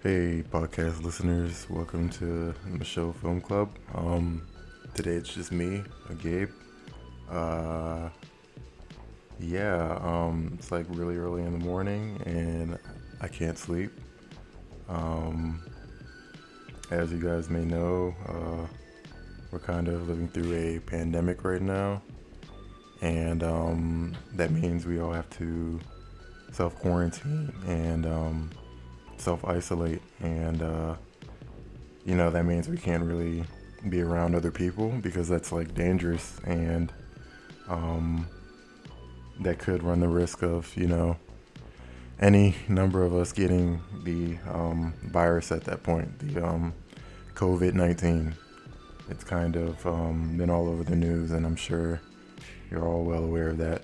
Hey, podcast listeners, welcome to the show Film Club. Today it's just me, Gabe. Uh, it's like really early in the morning and I can't sleep. As you guys may know, we're kind of living through a pandemic right now, and that means we all have to self-quarantine and self-isolate, and that means we can't really be around other people because that's like dangerous, and that could run the risk of any number of us getting the virus at that point, the COVID-19. It's kind of been all over the news, and I'm sure you're all well aware of that.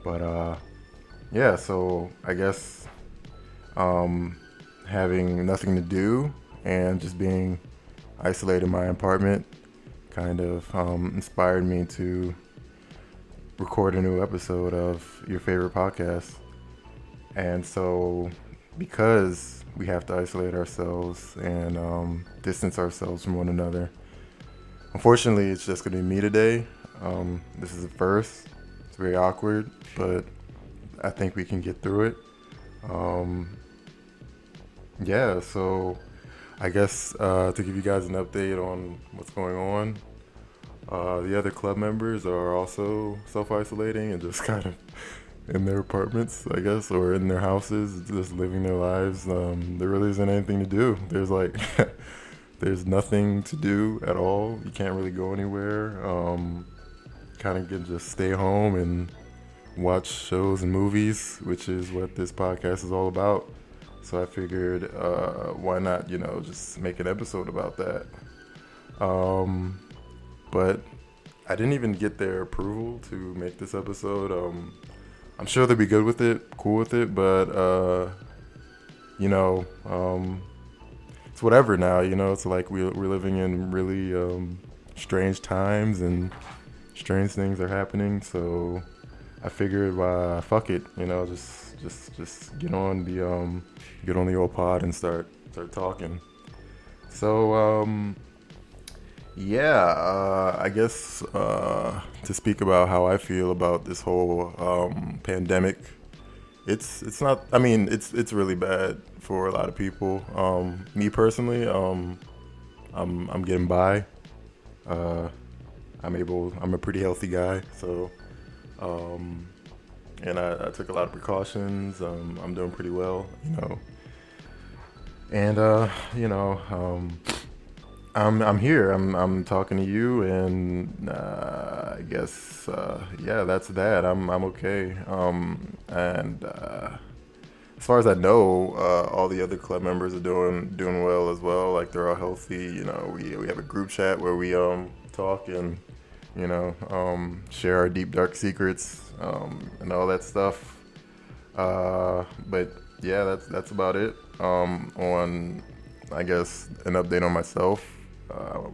But so I guess having nothing to do and just being isolated in my apartment kind of inspired me to record a new episode of your favorite podcast. And so because we have to isolate ourselves and distance ourselves from one another, unfortunately it's just going to be me today. This is the first. It's very awkward, but I think we can get through it. So I guess to give you guys an update on what's going on, the other club members are also self-isolating and just kind of in their apartments, I guess, or in their houses, just living their lives. There really isn't anything to do. There's like, there's nothing to do at all. You can't really go anywhere. Kind of can just stay home and watch shows and movies, which is what this podcast is all about. So I figured, why not, just make an episode about that. But I didn't even get their approval to make this episode. I'm sure they'll be good with it, cool with it, but, it's whatever now, it's like we're living in really strange times and strange things are happening. So I figured, fuck it, just get on the old pod and start talking. So I guess to speak about how I feel about this whole pandemic, it's not. I mean, it's really bad for a lot of people. Me personally, I'm getting by. I'm a pretty healthy guy, so and I took a lot of precautions. I'm doing pretty well, and I'm here. I'm talking to you, and I guess that's that. I'm okay. And as far as I know, all the other club members are doing well as well. Like they're all healthy. We have a group chat where we talk and share our deep dark secrets and all that stuff. But yeah, that's about it. On I guess an update on myself. I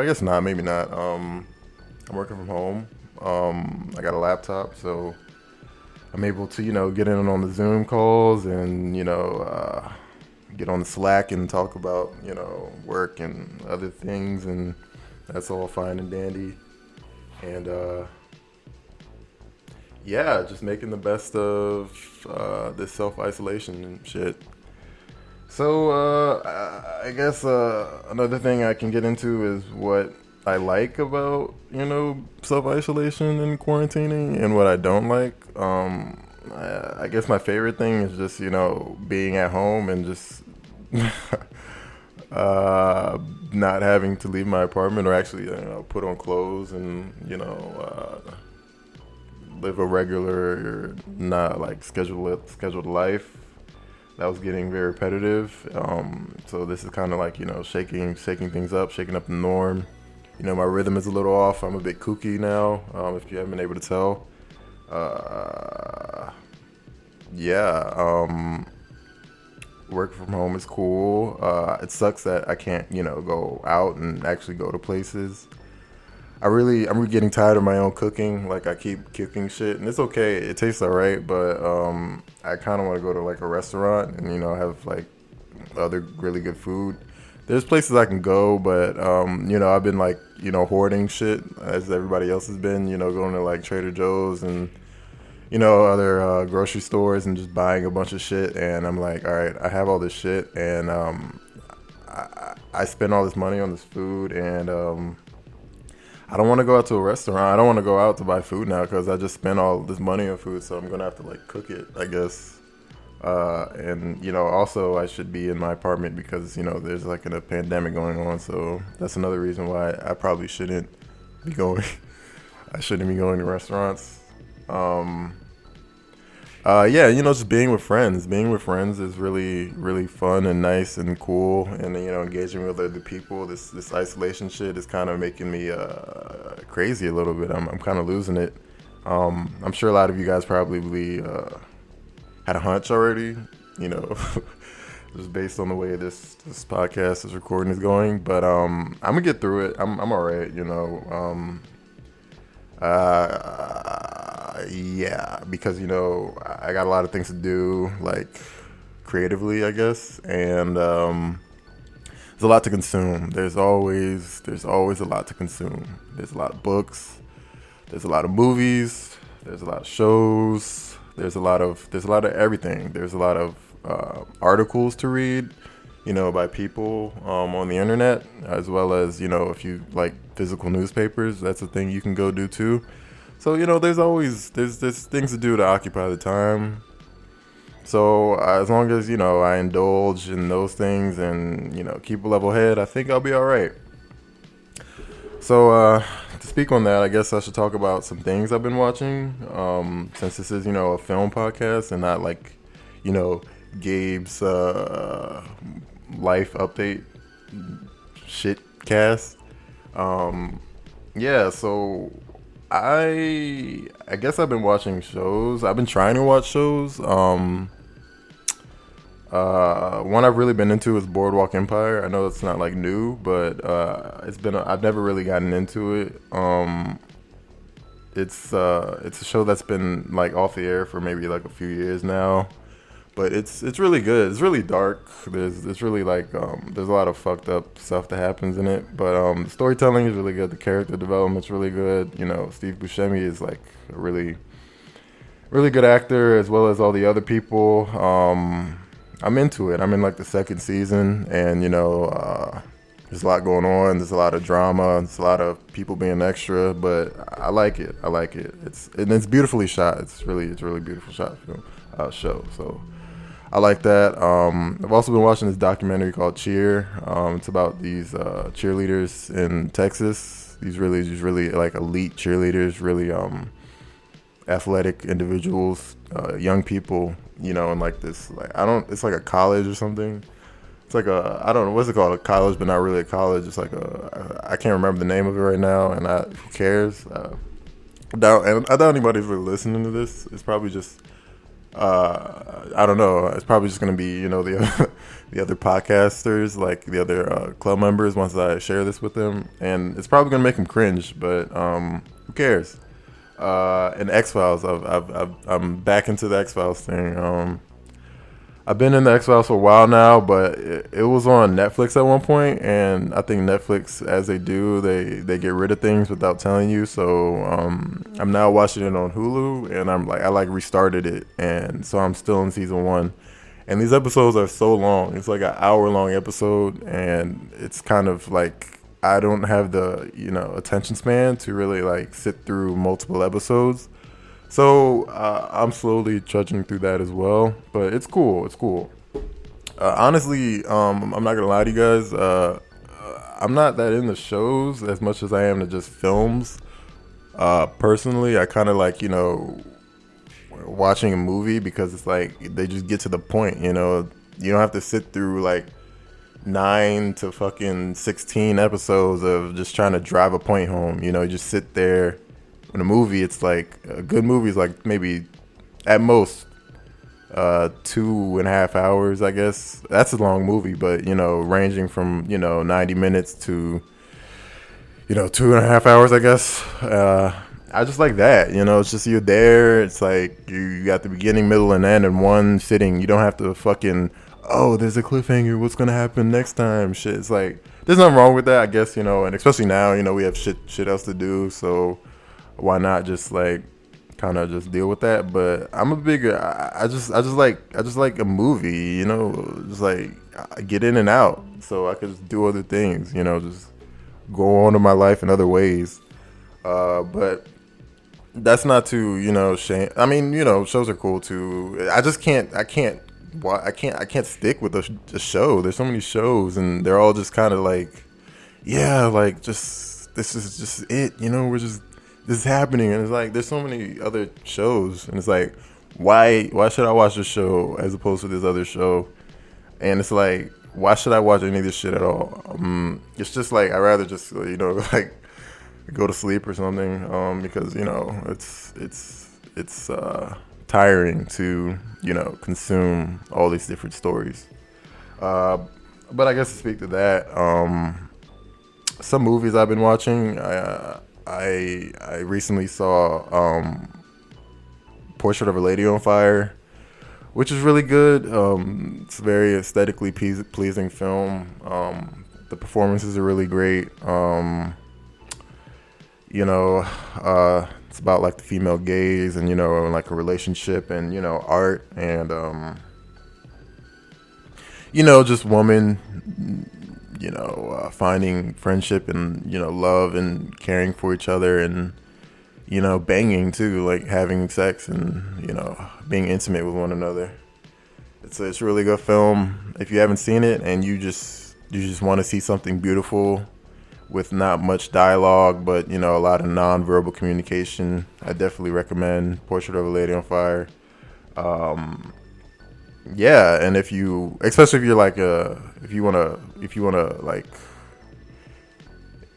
guess not, maybe not. I'm working from home. I got a laptop, so I'm able to, get in on the Zoom calls and, get on the Slack and talk about, work and other things, and that's all fine and dandy. And, just making the best of this self-isolation and shit. So, I guess another thing I can get into is what I like about, self-isolation and quarantining, and what I don't like. I guess my favorite thing is just, being at home and just not having to leave my apartment, or actually, put on clothes and, live a regular, not like scheduled life. That was getting very repetitive. So this is kind of like, shaking things up, shaking up the norm. My rhythm is a little off. I'm a bit kooky now, if you haven't been able to tell. Work from home is cool. It sucks that I can't, go out and actually go to places. I'm getting tired of my own cooking. Like I keep cooking shit, and it's okay. It tastes alright, but I kind of want to go to like a restaurant and have like other really good food. There's places I can go, but I've been like, hoarding shit as everybody else has been, going to like Trader Joe's and other grocery stores and just buying a bunch of shit. And I'm like, all right, I have all this shit, and I spend all this money on this food, and I don't want to go out to a restaurant. I don't want to go out to buy food now because I just spent all this money on food, so I'm gonna have to like cook it, I guess. And also I should be in my apartment because there's like a pandemic going on, so that's another reason why I probably shouldn't be going. I shouldn't be going to restaurants. Just being with friends. Being with friends is really, really fun and nice and cool. And engaging with other people. This isolation shit is kind of making me crazy a little bit. I'm kind of losing it. I'm sure a lot of you guys probably had a hunch already. Just based on the way this podcast, this recording is going. But I'm gonna get through it. I'm all right. Because I got a lot of things to do, like creatively, I guess, and there's a lot to consume. There's always a lot to consume. There's a lot of books, there's a lot of movies, there's a lot of shows, there's a lot of everything. There's a lot of articles to read, by people on the internet, as well as if you like physical newspapers, that's a thing you can go do too. So there's things to do to occupy the time. So as long as I indulge in those things and keep a level head, I think I'll be all right. So to speak on that, I guess I should talk about some things I've been watching. Since this is a film podcast and not like Gabe's life update shit cast. So I guess I've been watching shows. I've been trying to watch shows. One I've really been into is Boardwalk Empire. I know it's not like new, but I've never really gotten into it. It's a show that's been like off the air for maybe like a few years now. But it's really good. It's really dark. There's really like there's a lot of fucked up stuff that happens in it. But the storytelling is really good. The character development's really good. Steve Buscemi is like a really, really good actor, as well as all the other people. I'm into it. I'm in like the second season, and there's a lot going on. There's a lot of drama. There's a lot of people being extra, but I like it. It's beautifully shot. It's really beautiful shot show. So I like that. I've also been watching this documentary called Cheer. It's about these cheerleaders in Texas. These really like elite cheerleaders, really athletic individuals, young people, in like this, like it's like a college or something. It's like I don't know, what's it called, a college, but not really a college. It's like I can't remember the name of it right now, and who cares? I doubt anybody's really listening to this. It's probably just I don't know. It's probably just gonna be the other podcasters, like the other club members, once I share this with them, and it's probably gonna make them cringe. But who cares? And X-Files, I'm back into the X-Files thing. I've been in the X-Files for a while now, but it was on Netflix at one point, and I think Netflix, as they do, they get rid of things without telling you. So I'm now watching it on Hulu, and I restarted it, and so I'm still in season 1. And these episodes are so long. It's like an hour-long episode, and it's kind of like I don't have the attention span to really like sit through multiple episodes. So I'm slowly trudging through that as well, but it's cool. Honestly, I'm not gonna lie to you guys. I'm not that into shows as much as I am to just films. Personally, I kind of like watching a movie because it's like they just get to the point. You don't have to sit through like 9 to fucking 16 episodes of just trying to drive a point home. You just sit there. In a movie, it's like a good movie is like maybe at most 2.5 hours, I guess. That's a long movie, but ranging from 90 minutes to 2.5 hours, I guess. I just like that. It's just you're there. It's like you got the beginning, middle, and end in one sitting. You don't have to fucking oh, there's a cliffhanger. What's gonna happen next time? Shit. It's like there's nothing wrong with that, I guess. And especially now, we have shit else to do. So why not just like kind of just deal with that? But I'm a bigger. I just like a movie. Just like I get in and out, so I could just do other things. Just go on in my life in other ways. But that's not to shame. I mean, shows are cool too. I just can't. I can't. Why I can't stick with the show. There's so many shows, and they're all just kind of like, yeah, like just this is just it. We're just this is happening, and it's like there's so many other shows, and it's like why should I watch this show as opposed to this other show? And it's like why should I watch any of this shit at all? It's just like I rather just like go to sleep or something, because it's tiring to consume all these different stories. But I guess to speak to that, some movies I've been watching. I recently saw Portrait of a Lady on Fire, which is really good. It's a very aesthetically pleasing film. The performances are really great. It's about like the female gaze and like a relationship and art and just woman finding friendship and love and caring for each other and banging too, like having sex and being intimate with one another. It's a really good film. If you haven't seen it and you just want to see something beautiful with not much dialogue, but a lot of non-verbal communication, I definitely recommend Portrait of a Lady on Fire. Yeah, and especially if you're like if you wanna like,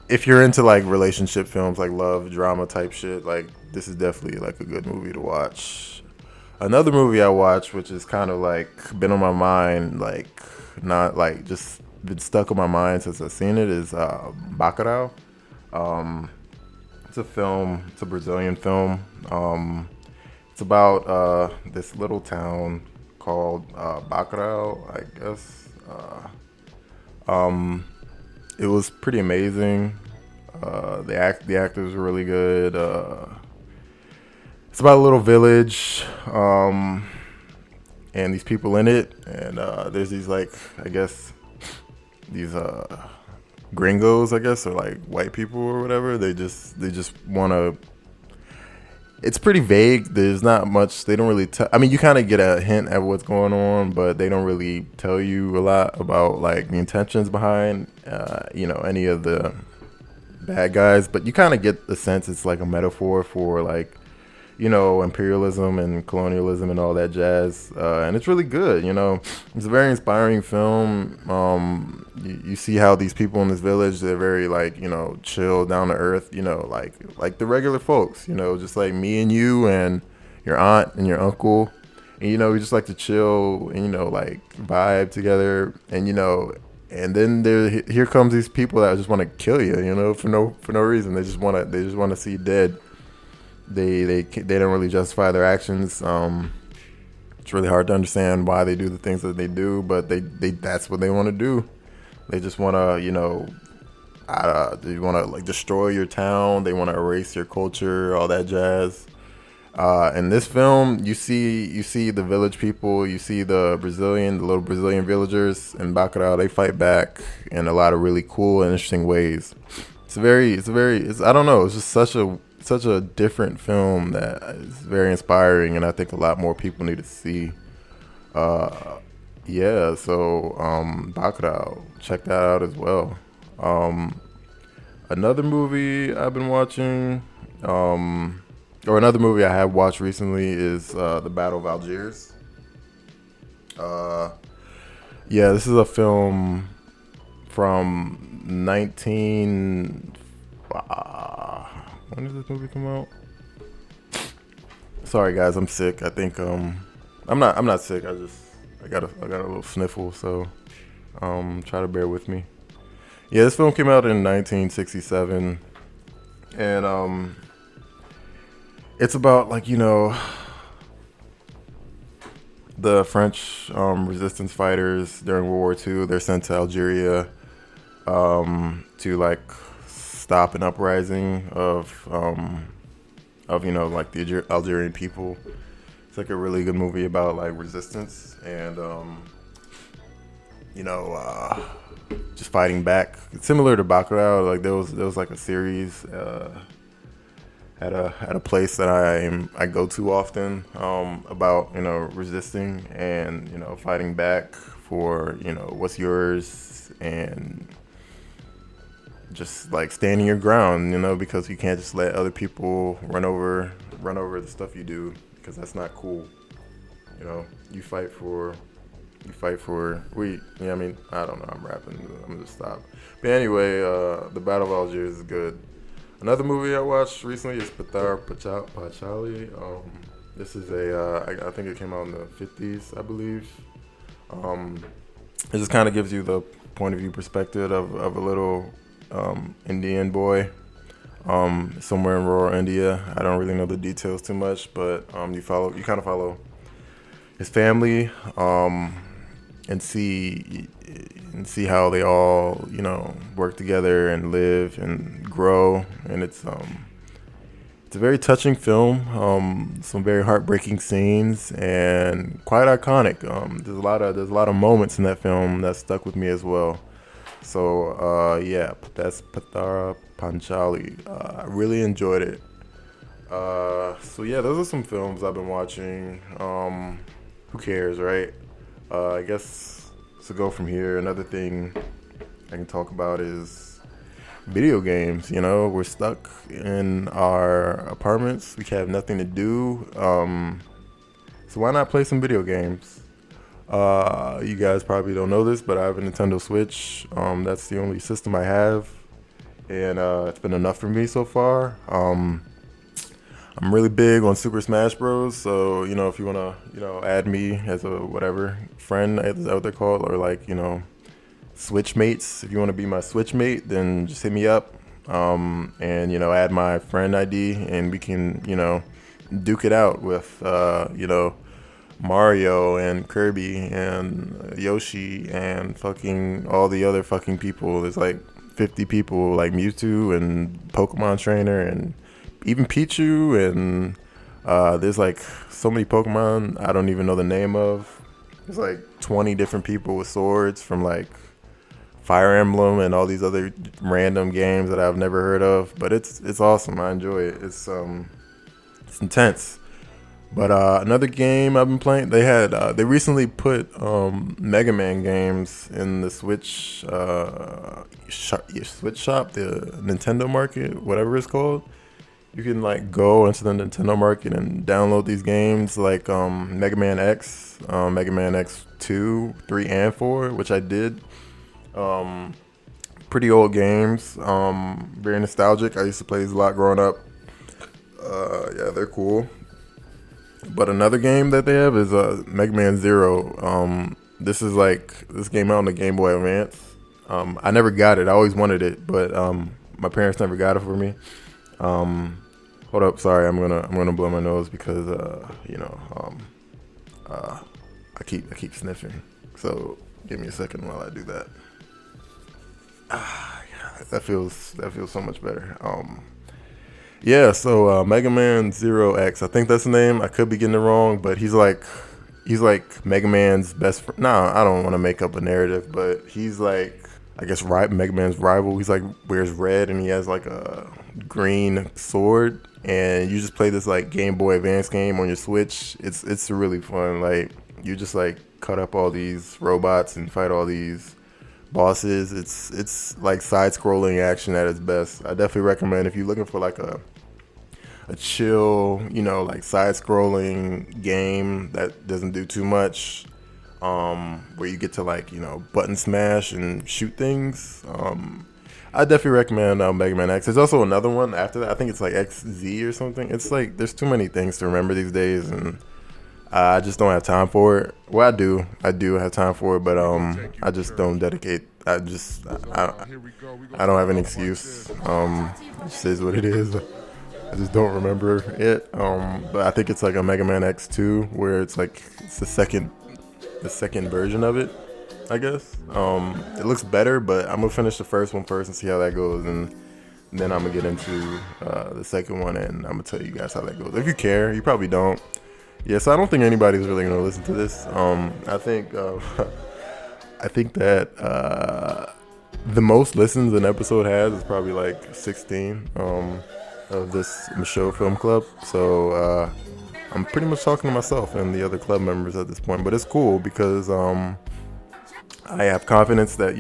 if you're into like relationship films, like love drama type shit, like this is definitely like a good movie to watch. Another movie I watched, which is kind of like been on my mind, like not like just been stuck in my mind since I've seen it, is Bacurau. It's a film. It's a Brazilian film. It's about this little town called Bacurau, I guess. It was pretty amazing. The actors were really good. It's about a little village, and these people in it, and there's these like, I guess, these gringos, I guess, or like white people or whatever. They just want to. It's pretty vague. There's not much. They don't really tell. I mean, you kind of get a hint at what's going on, but they don't really tell you a lot about like the intentions behind, any of the bad guys. But you kind of get the sense it's like a metaphor for like, imperialism and colonialism and all that jazz. And it's really good. It's a very inspiring film. You see how these people in this village, they're very like, chill, down to earth, like the regular folks, just like me and you and your aunt and your uncle. And, we just like to chill and, like vibe together. And, and then here comes these people that just want to kill you, for no reason. They just want to see you dead. They don't really justify their actions. It's really hard to understand why they do the things that they do, but they that's what they want to do. They just want to, they want to like destroy your town. They want to erase your culture, all that jazz. In this film, you see the village people, you see the little Brazilian villagers in Bacurau. They fight back in a lot of really cool and interesting ways. It's I don't know. It's just such a different film that is very inspiring, and I think a lot more people need to see. So Bacurau, check that out as well. Another movie I've been watching, or another movie I have watched recently is The Battle of Algiers. This is a film from 19. When did this movie come out? Sorry guys, I'm sick. I think I'm not sick. I got a little sniffle, so try to bear with me. Yeah, this film came out in 1967, and it's about like the French resistance fighters during World War II. They're sent to Algeria to like stop an uprising of like the Algerian people. It's like a really good movie about like resistance and you know just fighting back. It's similar to Bacurau. Like there was like a series at a place that I go to often about resisting and fighting back for what's yours and just like standing your ground, because you can't just let other people run over the stuff you do, because that's not cool. You fight for I mean, I don't know, I'm rapping, I'm gonna just stop. But anyway, the Battle of Algiers is good. Another movie I watched recently is Patar Pachali. This is I think it came out in the 50s, I believe. It just kind of gives you the point of view perspective of a little Indian boy somewhere in rural India. I don't really know the details too much, but you kind of follow his family and see how they all work together and live and grow, and it's a very touching film. Some very heartbreaking scenes and quite iconic. There's a lot of moments in that film that stuck with me as well. So yeah, that's Patara Panchali. I really enjoyed it. So yeah, those are some films I've been watching. Who cares, right? I guess to go from here, another thing I can talk about is video games. We're stuck in our apartments. We have nothing to do. So why not play some video games? You guys probably don't know this, but I have a Nintendo Switch. That's the only system I have, and it's been enough for me so far. I'm really big on Super Smash Bros. So if you wanna add me as a whatever friend, is that what they're called, or like Switch mates. If you want to be my Switch mate, then just hit me up, and add my friend ID, and we can duke it out with Mario and Kirby and Yoshi and fucking all the other fucking people. There's like 50 people, like Mewtwo and Pokemon Trainer and even Pichu, and there's like so many Pokemon I don't even know the name of. There's like 20 different people with swords from like Fire Emblem and all these other random games that I've never heard of. But it's awesome. I enjoy it. It's intense. But another game I've been playing, they recently put Mega Man games in the Switch Switch shop, the Nintendo Market, whatever it's called. You can like go into the Nintendo Market and download these games like Mega Man X, Mega Man X 2, 3, and 4, which I did. Pretty old games, very nostalgic. I used to play these a lot growing up. Yeah, they're cool. But another game that they have is Mega Man Zero. This game out on the Game Boy Advance. I never got it. I always wanted it, but my parents never got it for me. Hold up, sorry, I'm gonna blow my nose because I keep sniffing. So give me a second while I do that. Yeah, that feels so much better. Yeah, so Mega Man Zero X, I think that's the name. I could be getting it wrong, but he's like Mega Man's best friend. Nah, I don't want to make up a narrative, but he's like, I guess, Mega Man's rival. He's like wears red and he has like a green sword, and you just play this like Game Boy Advance game on your Switch. It's really fun. Like you just like cut up all these robots and fight all these bosses. It's like side-scrolling action at its best. I definitely recommend if you're looking for like a chill, like side-scrolling game that doesn't do too much, where you get to like button smash and shoot things. I definitely recommend Mega Man X. There's also another one after that. I think it's like XZ or something. It's like there's too many things to remember these days, and I just don't have time for it. Well, I do have time for it, but I just don't dedicate. I don't have an excuse. It just is what it is. I just don't remember it. But I think it's like a Mega Man X2, where it's like it's the second version of it, I guess. It looks better, but I'm gonna finish the first one first and see how that goes, and then I'm gonna get into the second one, and I'm gonna tell you guys how that goes. If you care, you probably don't. Yeah, so I don't think anybody's really gonna listen to this. I think I think that the most listens an episode has is probably like 16 of this Michaud Film Club. So I'm pretty much talking to myself and the other club members at this point. But it's cool because I have confidence that,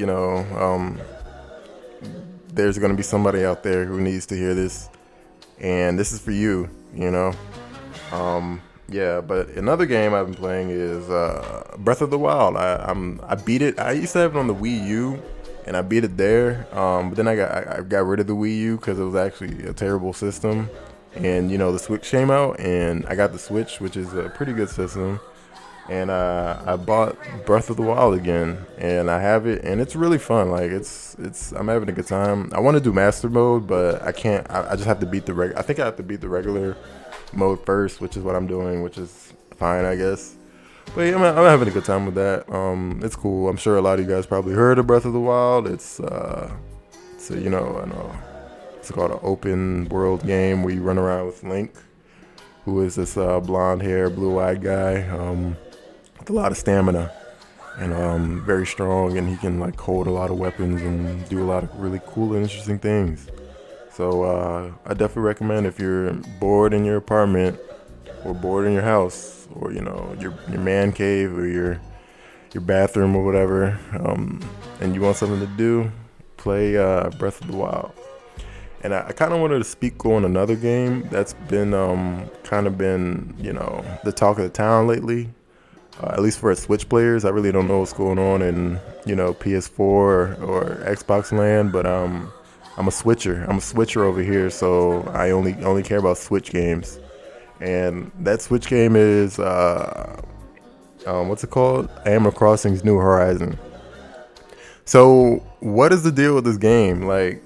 there's going to be somebody out there who needs to hear this. And this is for you, Yeah, but another game I've been playing is Breath of the Wild. I beat it. I used to have it on the Wii U, and I beat it there. But then I got rid of the Wii U because it was actually a terrible system. And the Switch came out, and I got the Switch, which is a pretty good system. And I bought Breath of the Wild again, and I have it, and it's really fun. Like I'm having a good time. I want to do Master Mode, but I can't. I just have to beat I think I have to beat the regular mode first, which is what I'm doing, which is fine, I guess. But yeah, I'm having a good time with that. It's cool. I'm sure a lot of you guys probably heard of Breath of the Wild. It's it's called an open world game where you run around with Link, who is this blonde hair, blue eyed guy with a lot of stamina and very strong, and he can like hold a lot of weapons and do a lot of really cool and interesting things. So I definitely recommend, if you're bored in your apartment or bored in your house, or your man cave or your bathroom or whatever, and you want something to do, play Breath of the Wild. And I kind of wanted to speak on another game that's been the talk of the town lately, at least for Switch players. I really don't know what's going on in PS4 or Xbox land, but I'm a switcher. I'm a switcher over here, so I only care about Switch games. And that Switch game is what's it called? Animal Crossing's New Horizon. So what is the deal with this game? Like,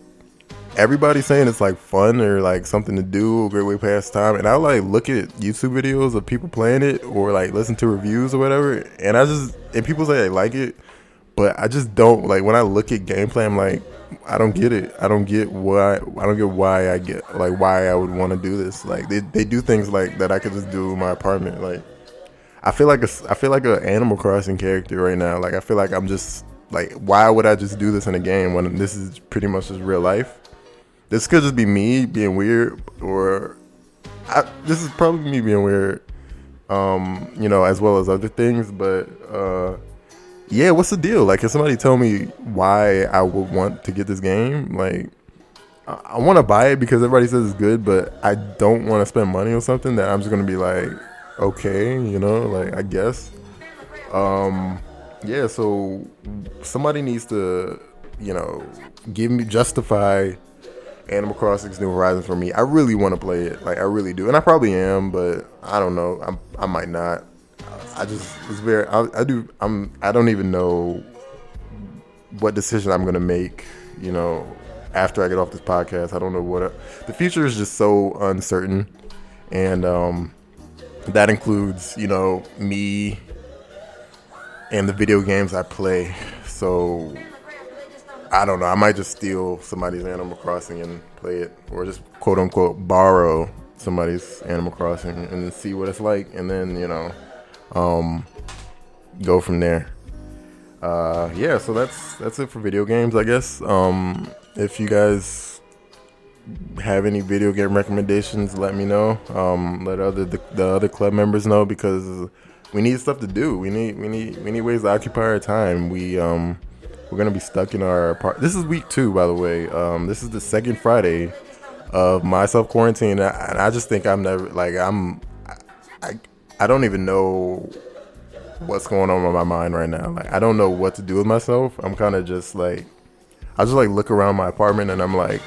everybody's saying it's like fun or like something to do, a great way to pass time. And I like look at YouTube videos of people playing it or like listen to reviews or whatever. And people say they like it, but I just don't. Like, when I look at gameplay, I'm like, I don't get it. I don't get why I would want to do this. Like, they do things like that I could just do in my apartment. Like, I feel like an Animal Crossing character right now. Like, I feel like I'm just like, why would I just do this in a game when this is pretty much just real life? This could just be me being weird, or this is probably me being weird, as well as other things. But yeah, what's the deal? Like, can somebody tell me why I would want to get this game? Like, I want to buy it because everybody says it's good, but I don't want to spend money on something that I'm just gonna be like, okay, like, I guess. Yeah. So somebody needs to, justify Animal Crossing's New Horizons for me. I really want to play it. Like, I really do. And I probably am, but I don't know. I might not. I don't even know what decision I'm going to make, after I get off this podcast. I don't know the future is just so uncertain. And that includes, me and the video games I play. So I don't know. I might just steal somebody's Animal Crossing and play it, or just quote unquote borrow somebody's Animal Crossing and see what it's like, and then go from there. Yeah. So that's it for video games, I guess. If you guys have any video game recommendations, let me know. Let the other club members know, because we need stuff to do. We need ways to occupy our time. We're going to be stuck in our apartment. This is week 2, by the way. This is the second Friday of my self-quarantine. And I just think I'm never, like, I don't even know what's going on in my mind right now. Like, I don't know what to do with myself. I'm kind of just like, I just like look around my apartment and I'm like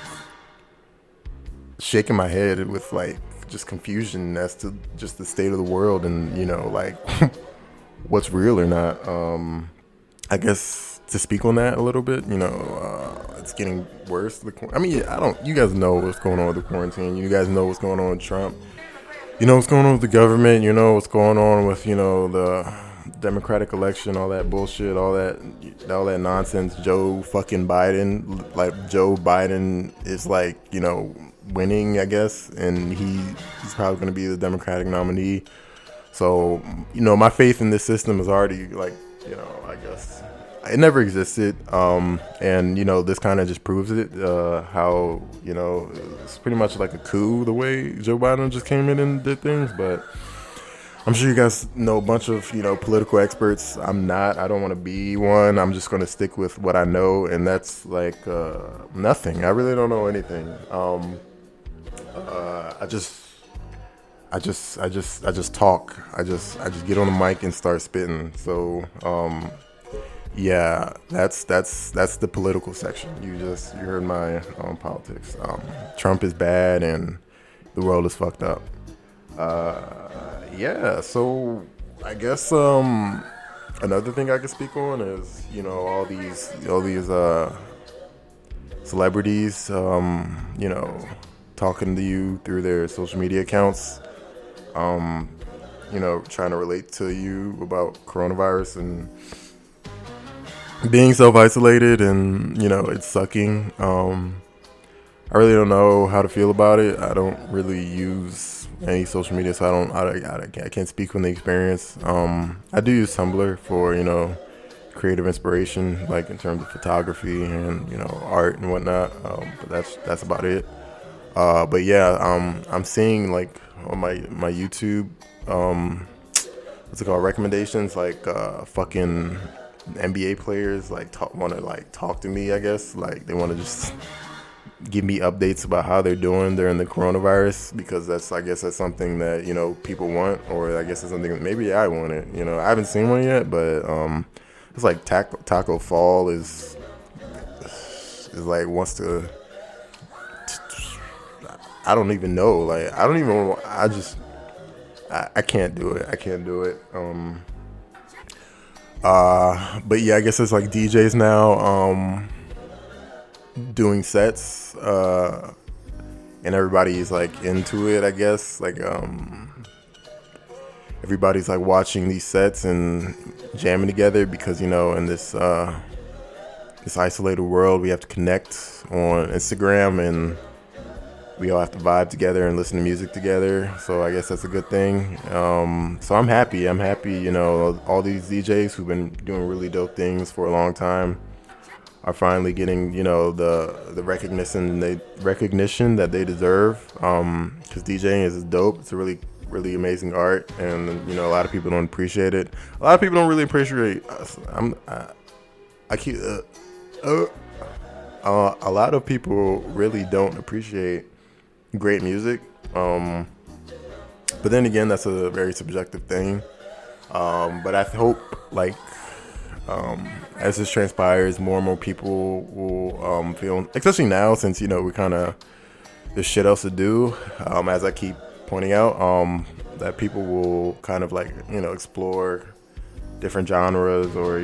shaking my head with like just confusion as to just the state of the world and, like what's real or not. I guess to speak on that a little bit. It's getting worse. I mean, I don't. You guys know what's going on with the quarantine. You guys know what's going on with Trump. You know what's going on with the government. You know what's going on with the Democratic election, all that bullshit, all that nonsense. Joe Biden is like, winning, I guess, and he's probably going to be the Democratic nominee. So, my faith in this system is already like, I guess it never existed. And this kind of just proves it. How it's pretty much like a coup the way Joe Biden just came in and did things, but. I'm sure you guys know a bunch of, political experts. I'm not. I don't want to be one. I'm just going to stick with what I know, and that's like nothing. I really don't know anything. I just talk. I just get on the mic and start spitting. So, yeah, that's the political section. You heard my politics. Trump is bad, and the world is fucked up. Yeah, so I guess another thing I could speak on is all these celebrities talking to you through their social media accounts, trying to relate to you about coronavirus and being self-isolated, and it's sucking. I really don't know how to feel about it. I don't really use any social media, so I can't speak from the experience. I do use Tumblr for creative inspiration, like in terms of photography and art and whatnot. But that's about it. But yeah, I'm seeing like on my YouTube, what's it called, recommendations, like fucking NBA players want to talk to me. I guess like they want to just give me updates about how they're doing during the coronavirus, because I guess that's something that people want, or I guess it's something that maybe I want it. I haven't seen one yet, but it's like Taco Fall is like wants to. I don't even know. Like I don't even. I can't do it. I can't do it. But yeah, I guess it's like DJs now. Doing sets, and everybody's like into it, I guess. Like everybody's like watching these sets and jamming together, because in this isolated world we have to connect on Instagram, and we all have to vibe together and listen to music together. So I guess that's a good thing. So I'm happy all these DJs who've been doing really dope things for a long time are finally getting, the recognition that they deserve. Because DJing is dope. It's a really, really amazing art, and a lot of people don't appreciate it. A lot of people don't really appreciate. A lot of people really don't appreciate great music. But then again, that's a very subjective thing. But I hope as this transpires, more and more people will feel, especially now since we kind of there's shit else to do. As I keep pointing out, that people will kind of explore different genres, or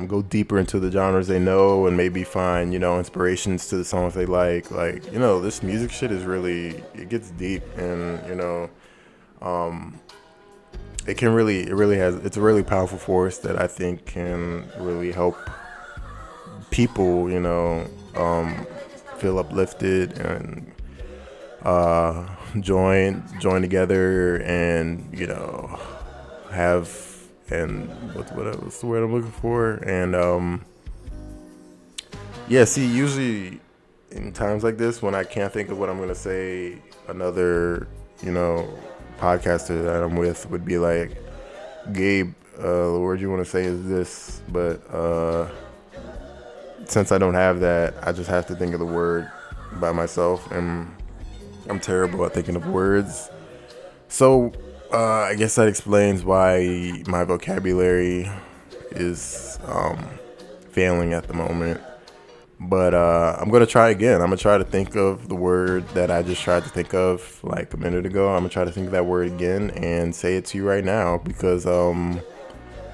go deeper into the genres they know, and maybe find inspirations to the songs they like. This music shit is really, it gets deep, and it's a really powerful force that I think can really help people, feel uplifted and join together, and have, and what's the word I'm looking for, and usually in times like this, when I can't think of what I'm gonna say, another podcaster that I'm with would be like, Gabe, the word you want to say is this, but since I don't have that, I just have to think of the word by myself, and I'm terrible at thinking of words. So I guess that explains why my vocabulary is failing at the moment. But I'm going to try again. I'm going to try to think of the word that I just tried to think of like a minute ago. I'm going to try to think of that word again and say it to you right now, because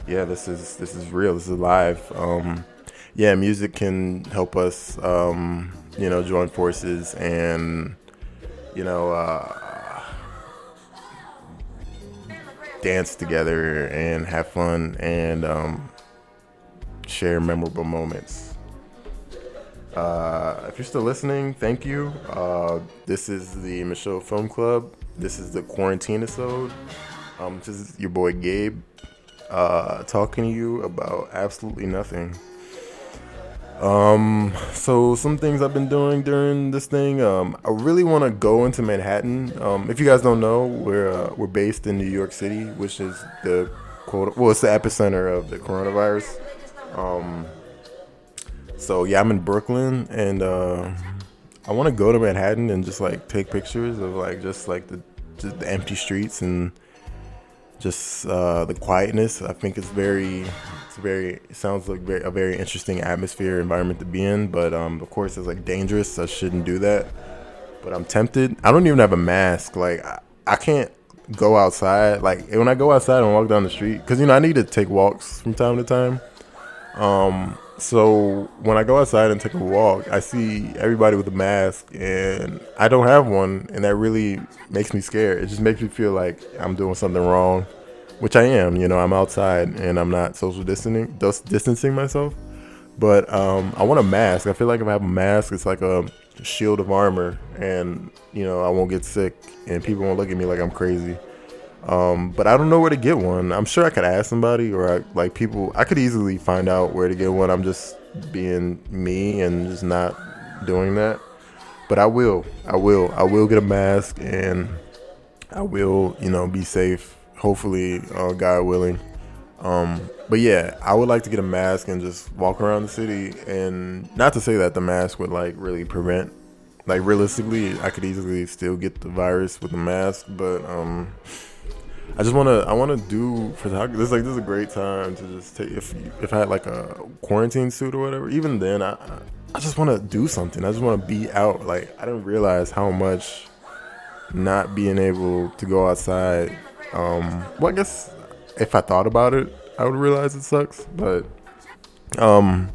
Yeah, this is real. This is live. Yeah, music can help us, join forces and you know, dance together and have fun and share memorable moments. If you're still listening, thank you. This is the Michelle Film Club. This is the Quarantinisode. This is your boy Gabe, talking to you about absolutely nothing. So some things I've been doing during this thing. I really want to go into Manhattan. If you guys don't know, we're based in New York City, which is it's the epicenter of the coronavirus. Um, so yeah, I'm in Brooklyn, and I want to go to Manhattan and just like take pictures of like just the empty streets and just the quietness. I think it sounds like a very interesting atmosphere environment to be in, but of course it's like dangerous. I shouldn't do that, but I'm tempted. I don't even have a mask. Like I can't go outside. Like when I go outside and walk down the street, because I need to take walks from time to time. So when I go outside and take a walk, I see everybody with a mask, and I don't have one, and that really makes me scared. It just makes me feel like I'm doing something wrong, which I am. I'm outside and I'm not social distancing myself. But I want a mask. I feel like if I have a mask, it's like a shield of armor, and I won't get sick, and people won't look at me like I'm crazy. But I don't know where to get one. I'm sure I could ask somebody, or I could easily find out where to get one. I'm just being me and just not doing that. But I will get a mask, and I will, be safe. Hopefully, God willing. But yeah, I would like to get a mask and just walk around the city. And not to say that the mask would like really prevent. Like realistically, I could easily still get the virus with the mask, but I want to do photography. This is a great time to just take, if I had like a quarantine suit or whatever. Even then, I just want to do something. I just want to be out. Like I didn't realize how much not being able to go outside. Well, I guess if I thought about it, I would realize it sucks. But I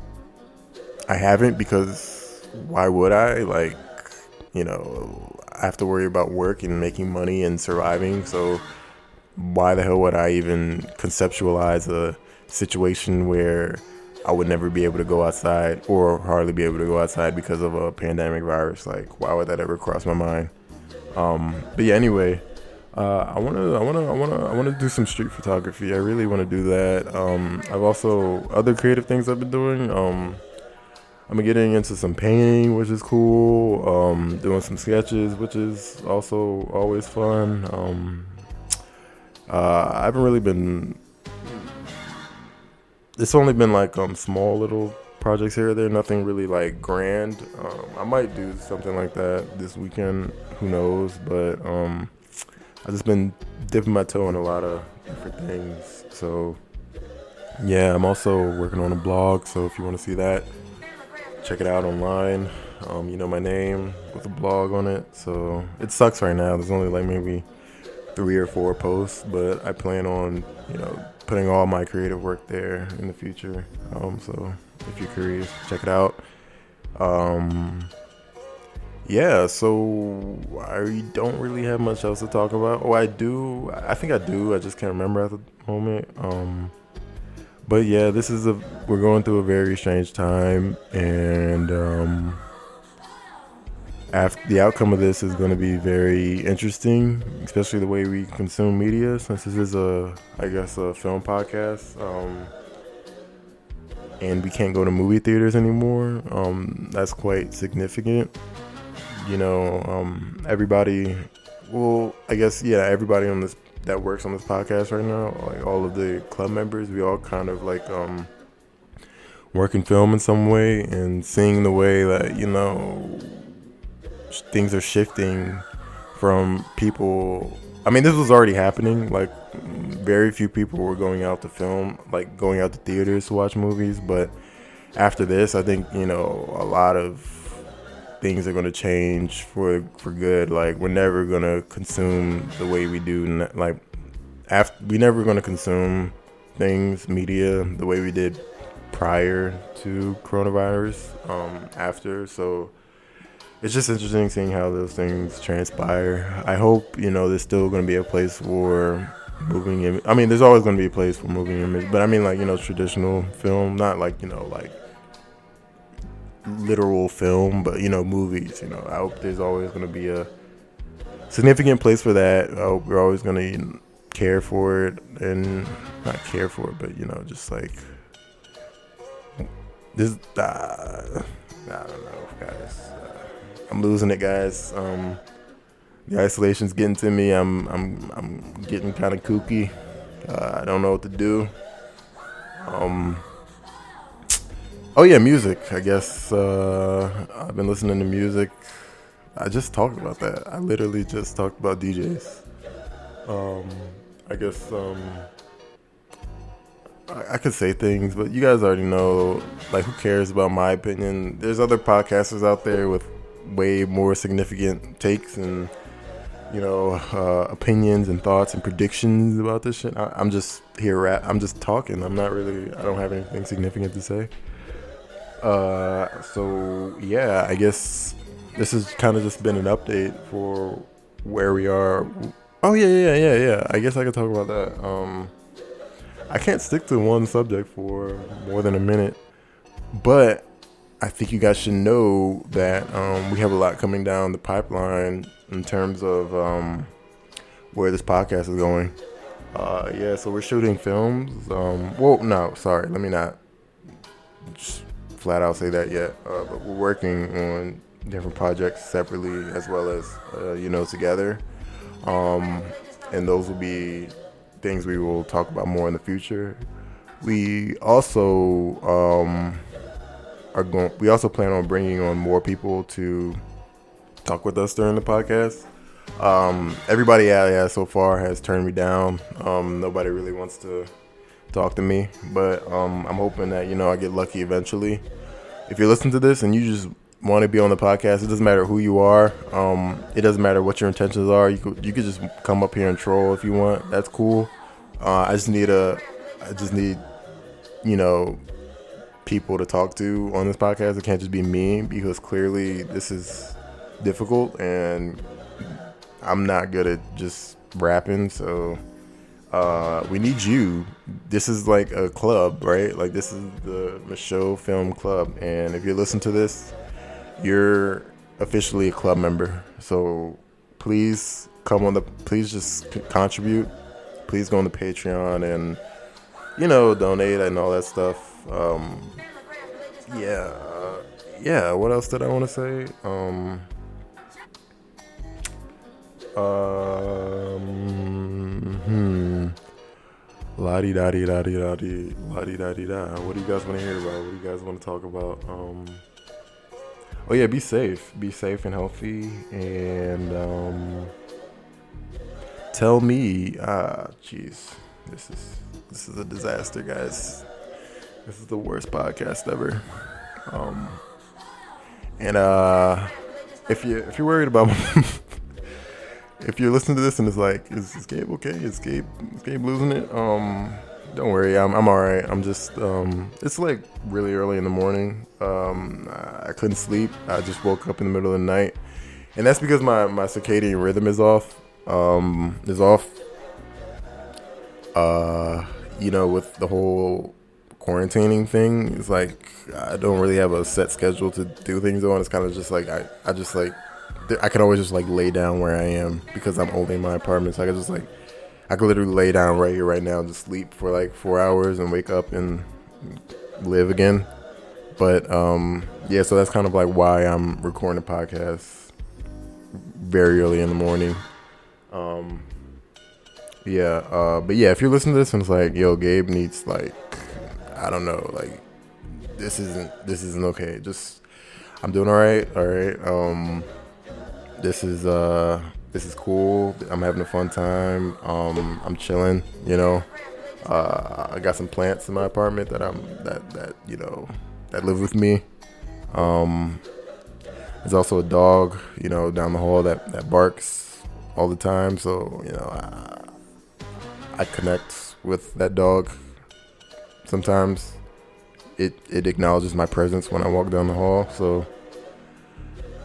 haven't, because why would I? Like, I have to worry about work and making money and surviving. So why the hell would I even conceptualize a situation where I would never be able to go outside, or hardly be able to go outside because of a pandemic virus? Like, why would that ever cross my mind? But yeah, anyway, I wanna do some street photography. I really want to do that. I've also other creative things I've been doing. I'm getting into some painting, which is cool. Doing some sketches, which is also always fun. I haven't really been. It's only been like small little projects here or there. Nothing really like grand. I might do something like that this weekend. Who knows? But I've just been dipping my toe in a lot of different things. So yeah, I'm also working on a blog. So if you want to see that, check it out online. You know my name with a blog on it. So it sucks right now. There's only like maybe 3 or 4 posts, but I plan on, putting all my creative work there in the future. So if you're curious, check it out. Yeah, so I don't really have much else to talk about. Oh, I do. I think I do. I just can't remember at the moment. But yeah, we're going through a very strange time, and the outcome of this is going to be very interesting, especially the way we consume media, since this is a film podcast, and we can't go to movie theaters anymore. That's quite significant. Everybody, well, I guess, yeah, everybody on this that works on this podcast right now, like all of the club members, we all kind of like work in film in some way, and seeing the way that things are shifting from people. I mean, this was already happening. Like, very few people were going out to film, like going out to theaters to watch movies. But after this, I think a lot of things are going to change for good. Like, we're never going to consume the way we do. Like, we're never going to consume things, media, the way we did prior to coronavirus, after. So it's just interesting seeing how those things transpire. I hope, there's still going to be a place for moving image. I mean, there's always going to be a place for moving image, but I mean, like, traditional film, not like, like literal film, but, movies. I hope there's always going to be a significant place for that. I hope we're always going to care for it, and not care for it, but, just like this. I don't know, guys. I'm losing it, guys. The isolation's getting to me. I'm getting kind of kooky. I don't know what to do. Oh yeah, music. I guess I've been listening to music. I just talked about that. I literally just talked about DJs. I guess I could say things, but you guys already know. Like, who cares about my opinion? There's other podcasters out there with way more significant takes and opinions and thoughts and predictions about this shit. I'm just here. I'm just talking. I don't have anything significant to say. So yeah, I guess this has kind of just been an update for where we are. Oh yeah. I guess I could talk about that. I can't stick to one subject for more than a minute, but I think you guys should know that we have a lot coming down the pipeline in terms of where this podcast is going. So we're shooting films. No, sorry, let me not just flat out say that yet. But we're working on different projects separately as well as, together. And those will be things we will talk about more in the future. We also we also plan on bringing on more people to talk with us during the podcast. Everybody so far has turned me down. Nobody really wants to talk to me, but I'm hoping that I get lucky eventually. If you're listening to this and you just want to be on the podcast, it doesn't matter who you are. It doesn't matter what your intentions are. You could just come up here and troll if you want. That's cool. I just need people to talk to on this podcast. It can't just be me, because clearly this is difficult and I'm not good at just rapping. So we need you. This is like a club, right? Like, this is the Michaud Film Club, and if you listen to this, you're officially a club member. So please please just contribute. Please go on the Patreon and donate and all that stuff. What else did I want to say? La-di-da-di-da-di-da-di, la-di-da-di-da. What do you guys want to hear about? What do you guys want to talk about? Oh yeah, be safe and healthy, and tell me. Jeez, this is a disaster, guys. This is the worst podcast ever. If you're worried about if you're listening to this and it's like, is Gabe okay? Is Gabe losing it? Don't worry, I'm all right. I'm just it's like really early in the morning. I couldn't sleep. I just woke up in the middle of the night, and that's because my circadian rhythm is off. With the whole quarantining thing, it's like I don't really have a set schedule to do things on. It's kind of just like I can always just like lay down where I am because I'm only in my apartment. So I could literally lay down right here, right now, and just sleep for like 4 hours and wake up and live again. But so that's kind of like why I'm recording a podcast very early in the morning. If you're listening to this and it's like, yo, Gabe needs, like, I don't know, like, this isn't okay. Just, I'm doing all right. This is cool. I'm having a fun time. I'm chilling, I got some plants in my apartment that live with me. There's also a dog, down the hall that barks all the time. So, I connect with that dog sometimes it acknowledges my presence when I walk down the hall, so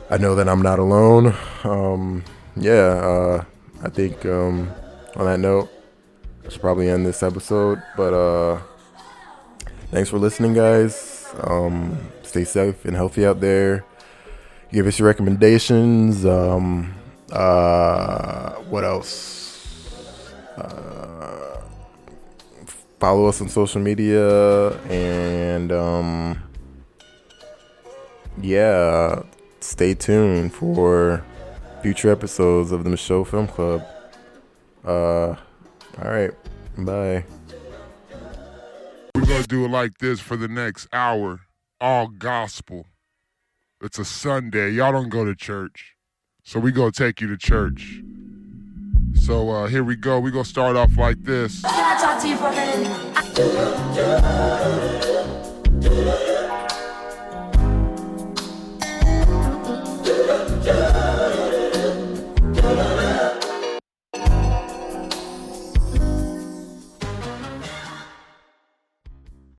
I know that I'm not alone. I think on that note, I should probably end this episode. But thanks for listening, guys. Stay safe and healthy out there. Give us your recommendations. What else? Follow us on social media, and stay tuned for future episodes of the Michaud Film Club. All right, bye. We're gonna do it like this for the next hour, all gospel. It's a Sunday, y'all don't go to church, so we gonna take you to church. So here we go. We're gonna start off like this. Can I talk to you for a minute?